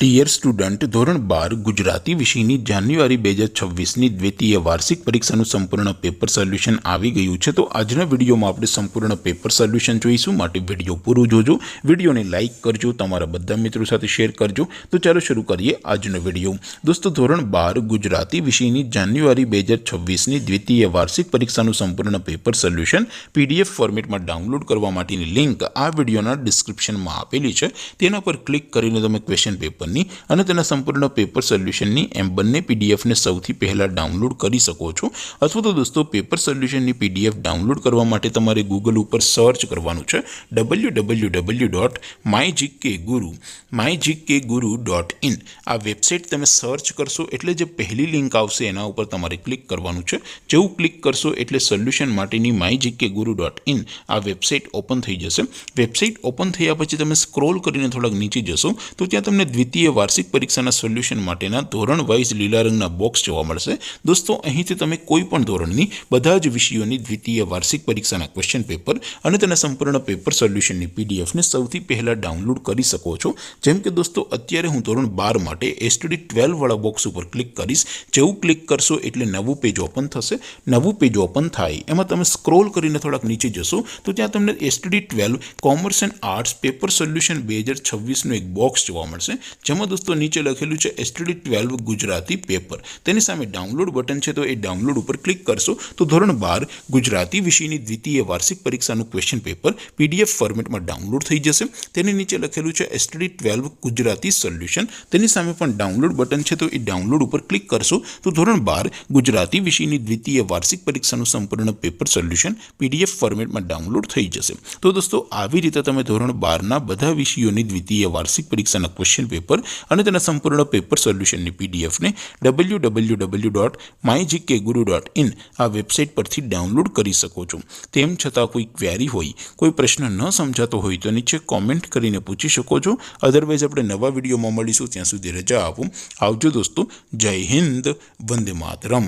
Dear student, ધોરણ 12 ગુજરાતી વિષયની જાન્યુઆરી 2026ની દ્વિતીય વાર્ષિક પરીક્ષાનું સંપૂર્ણ પેપર સોલ્યુશન આવી ગયું છે। તો આજના વિડીયોમાં આપણે સંપૂર્ણ પેપર સોલ્યુશન જોઈશું, માટે વિડીયો પૂરું જોજો, વિડીયોને લાઇક કરજો, તમારા બધા મિત્રો સાથે શેર કરજો। તો ચાલો શરૂ કરીએ આજનો વિડીયો। દોસ્તો, ધોરણ 12 ગુજરાતી વિષયની જાન્યુઆરી 2026ની દ્વિતીય વાર્ષિક પરીક્ષાનું સંપૂર્ણ પેપર સોલ્યુશન PDF ફોર્મેટમાં ડાઉનલોડ કરવા માટેની લિંક આ વિડીયોના ડિસ્ક્રિપ્શનમાં આપેલી છે। તેના પર ક્લિક કરીને તમે ક્વેશ્ચન પેપર અને તેના સંપૂર્ણ પેપર સોલ્યુશનની એમ બંને પીડીએફને સૌથી પહેલા ડાઉનલોડ કરી શકો છો। અથવા તો દોસ્તો, પેપર સોલ્યુશનની પીડીએફ ડાઉનલોડ કરવા માટે તમારે ગૂગલ ઉપર સર્ચ કરવાનું છે www.mygkguru.in। આ વેબસાઇટ તમે સર્ચ કરશો એટલે જે પહેલી લિંક આવશે એના ઉપર તમારે ક્લિક કરવાનું છે। જેવું ક્લિક કરશો એટલે સોલ્યુશન માટેની mygkguru.in આ વેબસાઇટ ઓપન થઈ જશે। વેબસાઇટ ઓપન થયા પછી તમે સ્ક્રોલ કરીને થોડાક નીચે જશો તો ત્યાં તમને દ્વિતીય વાર્ષિક પરીક્ષાના સોલ્યુશન માટેના ધોરણ વાઇઝ લીલા રંગના બોક્સ જોવા મળશે। દોસ્તો, અહીંથી તમે કોઈ પણ ધોરણની બધા જ વિષયોની દ્વિતીય વાર્ષિક પરીક્ષાના ક્વેશ્ચન પેપર અને તેના સંપૂર્ણ પેપર સોલ્યુશનની પીડીએફને સૌથી પહેલા ડાઉનલોડ કરી શકો છો। જેમ કે દોસ્તો, અત્યારે હું ધોરણ 12 માટે STD 12 વાળા બોક્સ ઉપર ક્લિક કરીશ। જેવું ક્લિક કરશો એટલે નવું પેજ ઓપન થશે। નવું પેજ ઓપન થાય એમાં તમે સ્ક્રોલ કરીને થોડાક નીચે જશો તો ત્યાં તમને STD 12 commerce and arts paper solution 2026નું એક બોક્સ જોવા મળશે, જેમાં દોસ્તો નીચે લખેલું છે STD 12 ગુજરાતી પેપર। તેની સામે ડાઉનલોડ બટન છે, તો એ ડાઉનલોડ ઉપર ક્લિક કરશો તો ધોરણ 12 ગુજરાતી વિષયની દ્વિતીય વાર્ષિક પરીક્ષાનું ક્વેશ્ચન પેપર PDF ફોર્મેટમાં ડાઉનલોડ થઈ જશે। તેની નીચે લખેલું છે STD 12 ગુજરાતી સોલ્યુશન, તેની સામે પણ ડાઉનલોડ બટન છે, તો એ ડાઉનલોડ ઉપર ક્લિક કરશો તો ધોરણ 12 ગુજરાતી વિષયની દ્વિતીય વાર્ષિક પરીક્ષાનું સંપૂર્ણ પેપર સોલ્યુશન PDF ફોર્મેટમાં ડાઉનલોડ થઈ જશે। તો દોસ્તો, આવી રીતે તમે ધોરણ 12ના બધા વિષયોની દ્વિતીય વાર્ષિક પરીક્ષાના ક્વેશ્ચન પેપર અને તેના સંપૂર્ણ પેપર સોલ્યુશનની પીડીએફને www.mygkguru.in આ વેબસાઇટ પરથી ડાઉનલોડ કરી શકો છો। તેમ છતાં કોઈ ક્વેરી હોય, કોઈ પ્રશ્ન ન સમજાતો હોય તો નીચે કોમેન્ટ કરીને પૂછી શકો છો। અધરવાઇઝ આપણે નવા વિડીયોમાં મળીશું, ત્યાં સુધી રજા આપો। આવજો દોસ્તો, જય હિન્દ, વંદે માતરમ।